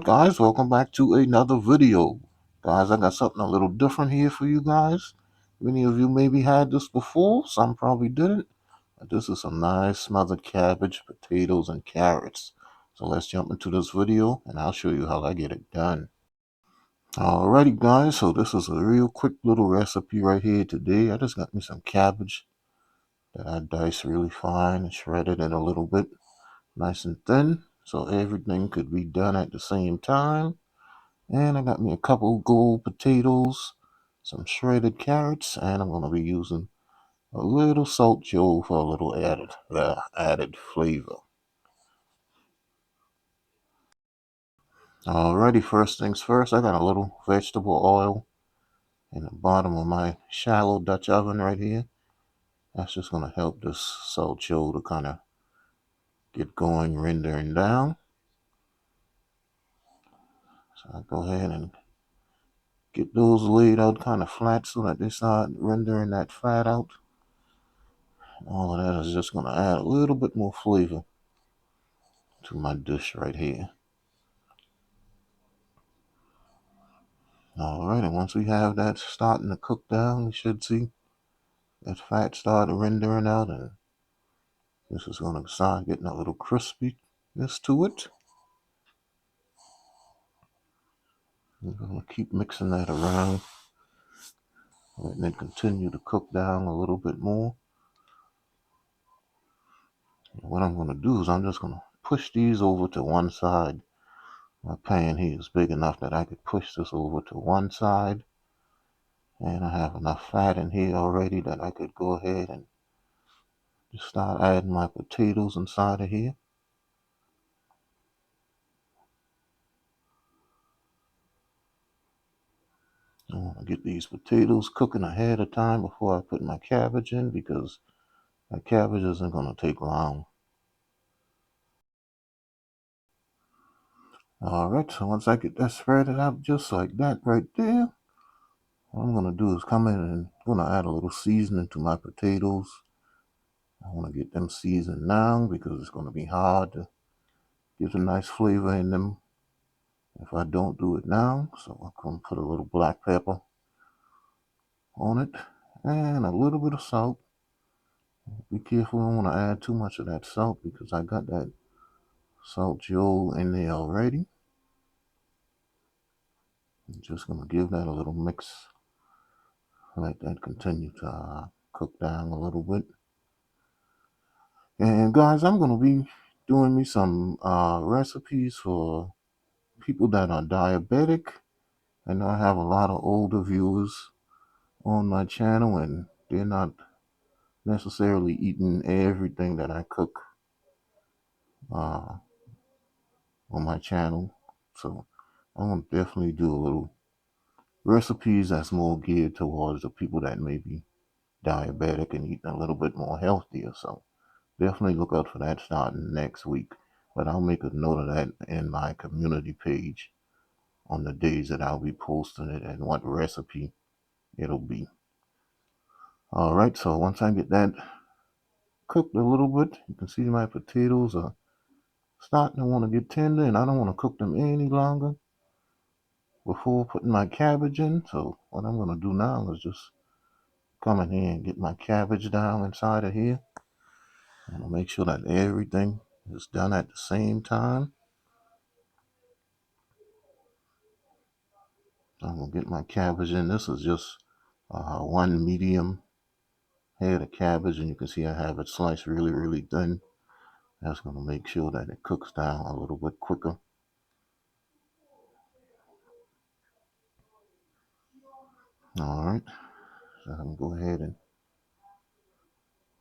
guys, welcome back to another video. Guys, I got something a little different here for you guys. Many of you maybe had this before, some probably didn't. But this is some nice smothered cabbage, potatoes, and carrots. So let's jump into this video and I'll show you how I get it done. Alrighty guys, so this is a real quick little recipe right here today. I just got me some cabbage that I diced really fine and shredded it a little bit, nice and thin, so everything could be done at the same time. And I got me a couple gold potatoes, some shredded carrots, and I'm going to be using a little salt joe for a little added flavor. Alrighty, first things first, I got a little vegetable oil in the bottom of my shallow Dutch oven right here. That's just going to help this salt joe to kind of get going, rendering down. So I go ahead and get those laid out kind of flat so that they start rendering that fat out. All of that is just going to add a little bit more flavor to my dish right here. Alright, and once we have that starting to cook down, you should see that fat start rendering out, and this is going to start getting a little crispiness to it. We're going to keep mixing that around, letting it continue to cook down a little bit more. And what I'm going to do is I'm just going to push these over to one side. My pan here is big enough that I could push this over to one side, and I have enough fat in here already that I could go ahead and just start adding my potatoes inside of here. I want to get these potatoes cooking ahead of time before I put my cabbage in, because that cabbage isn't going to take long. Alright, so once I get that spreaded out just like that right there, what I'm going to do is come in and I'm going to add a little seasoning to my potatoes. I want to get them seasoned now because it's going to be hard to get a nice flavor in them if I don't do it now. So I'm going to put a little black pepper on it and a little bit of salt. Be careful, I don't want to add too much of that salt because I got that salt joe in there already. I'm just going to give that a little mix. Let that continue to cook down a little bit. And guys, I'm going to be doing me some recipes for people that are diabetic. I know I have a lot of older viewers on my channel and they're not necessarily eating everything that I cook on my channel. So I'm going to definitely do a little recipes that's more geared towards the people that may be diabetic and eating a little bit more healthier. So definitely look out for that starting next week. But I'll make a note of that in my community page on the days that I'll be posting it and what recipe it'll be. Alright, so once I get that cooked a little bit, you can see my potatoes are starting to want to get tender and I don't want to cook them any longer before putting my cabbage in. So what I'm going to do now is just come in here and get my cabbage down inside of here. I'm going to make sure that everything is done at the same time. I'm going to get my cabbage in. This is just one medium head of cabbage, and you can see I have it sliced really, really thin. That's going to make sure that it cooks down a little bit quicker. Alright, so I'm going to go ahead and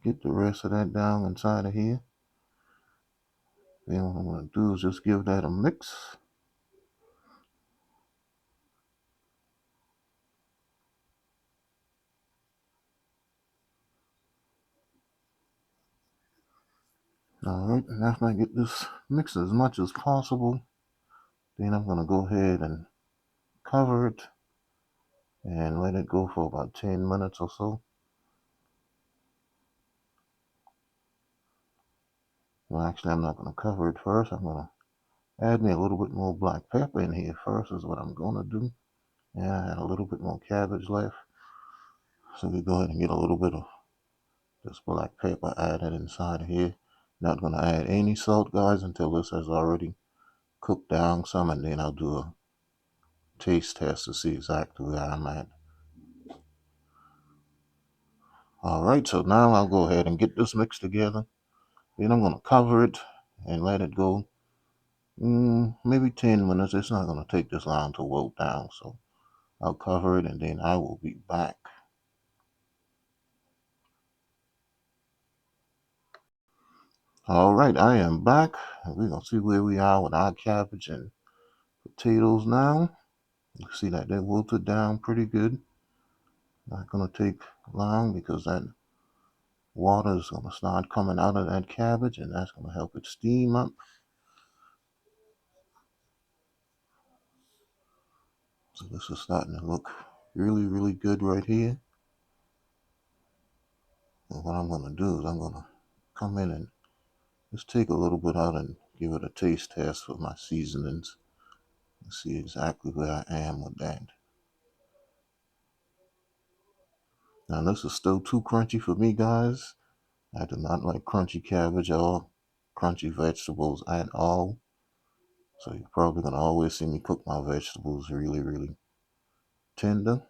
get the rest of that down inside of here. Then what I'm going to do is just give that a mix. Alright, and after I get this mixed as much as possible, then I'm going to go ahead and cover it and let it go for about 10 minutes or so. Well, actually, I'm not going to cover it first. I'm going to add me a little bit more black pepper in here first is what I'm gonna do. And I had a little bit more cabbage left. So we go ahead and get a little bit of this black pepper added inside of here. Not gonna add any salt, guys, until this has already cooked down some, and then I'll do a taste test to see exactly where I'm at. Alright, so now I'll go ahead and get this mixed together. Then I'm gonna cover it and let it go maybe 10 minutes. It's not gonna take this long to wilt down, so I'll cover it and then I will be back. Alright, I am back. We're gonna see where we are with our cabbage and potatoes now. You see that they wilted down pretty good. Not gonna take long because that water is gonna start coming out of that cabbage and that's gonna help it steam up. So this is starting to look really, really good right here. And what I'm gonna do is I'm gonna come in and just take a little bit out and give it a taste test for my seasonings and see exactly where I am with that. Now this is still too crunchy for me, guys. I do not like crunchy cabbage or crunchy vegetables at all. So you're probably gonna always see me cook my vegetables really, really tender.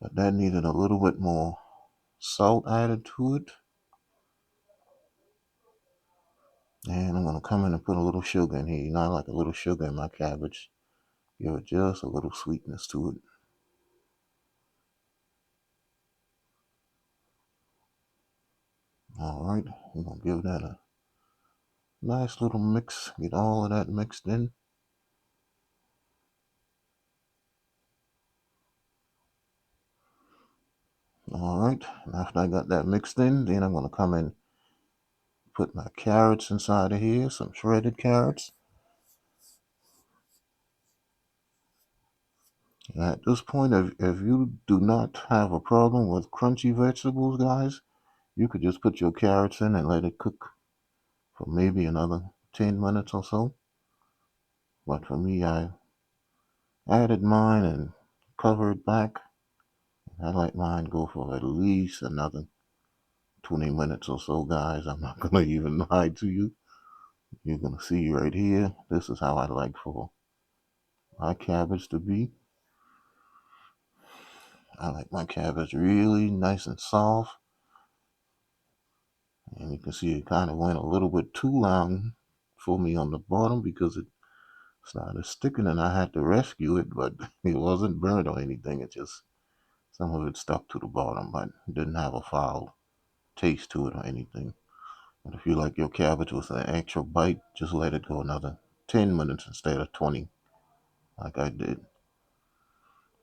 But that needed a little bit more salt added to it. And I'm gonna come in and put a little sugar in here. You know, I like a little sugar in my cabbage. Give it just a little sweetness to it. Alright, we're gonna give that a nice little mix. Get all of that mixed in. Alright, and after I got that mixed in, then I'm gonna come in, put my carrots inside of here, some shredded carrots. And at this point, if you do not have a problem with crunchy vegetables, guys, you could just put your carrots in and let it cook for maybe another 10 minutes or so. But for me, I added mine and covered back. I like mine go for at least another 20 minutes or so, guys. I'm not gonna even lie to you. You're gonna see right here. This is how I like for my cabbage to be. I like my cabbage really nice and soft. And you can see it kind of went a little bit too long for me on the bottom because it started sticking and I had to rescue it, but it wasn't burnt or anything. It just, some of it stuck to the bottom, but it didn't have a foul taste to it or anything. But if you like your cabbage with an extra bite, just let it go another 10 minutes instead of 20, like I did.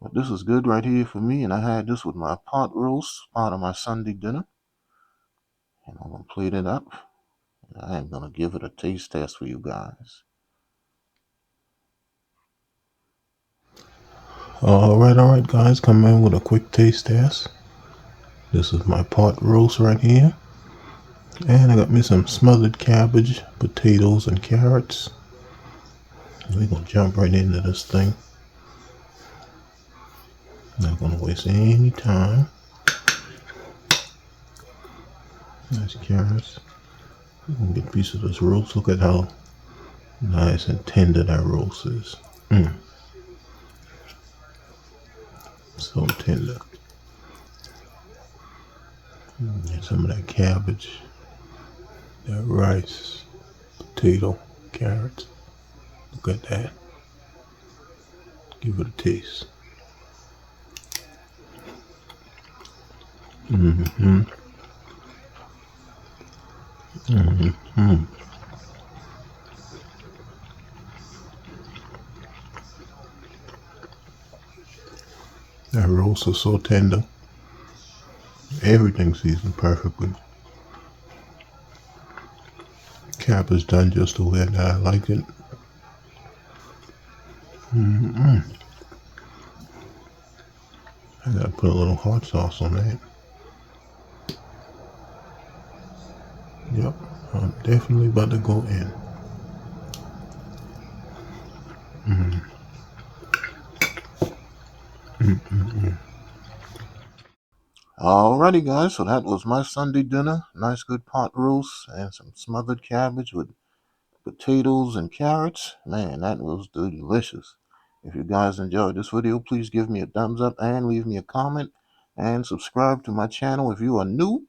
But this is good right here for me, and I had this with my pot roast, part of my Sunday dinner. And I'm gonna plate it up. And I am gonna give it a taste test for you guys. Alright, guys, come in with a quick taste test. This is my pot roast right here. And I got me some smothered cabbage, potatoes, and carrots. We're gonna jump right into this thing. Not gonna waste any time. Nice carrots. We're gonna get a piece of this roast. Look at how nice and tender that roast is. So tender. And some of that cabbage, that rice, potato, carrots. Look at that. Give it a taste. That roast is so tender. Everything seasoned perfectly. Cabbage done just the way that I like it. I gotta put a little hot sauce on that. Yep, I'm definitely about to go in. Alrighty, guys, so that was my Sunday dinner. Nice good pot roast and some smothered cabbage with potatoes and carrots. Man, that was delicious. If you guys enjoyed this video, please give me a thumbs up and leave me a comment. And subscribe to my channel if you are new.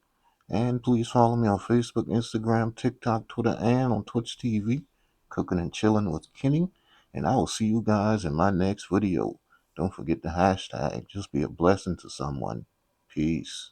And please follow me on Facebook, Instagram, TikTok, Twitter, and on Twitch TV, Cooking and Chilling with Kenny. And I will see you guys in my next video. Don't forget the hashtag. Just be a blessing to someone. Peace.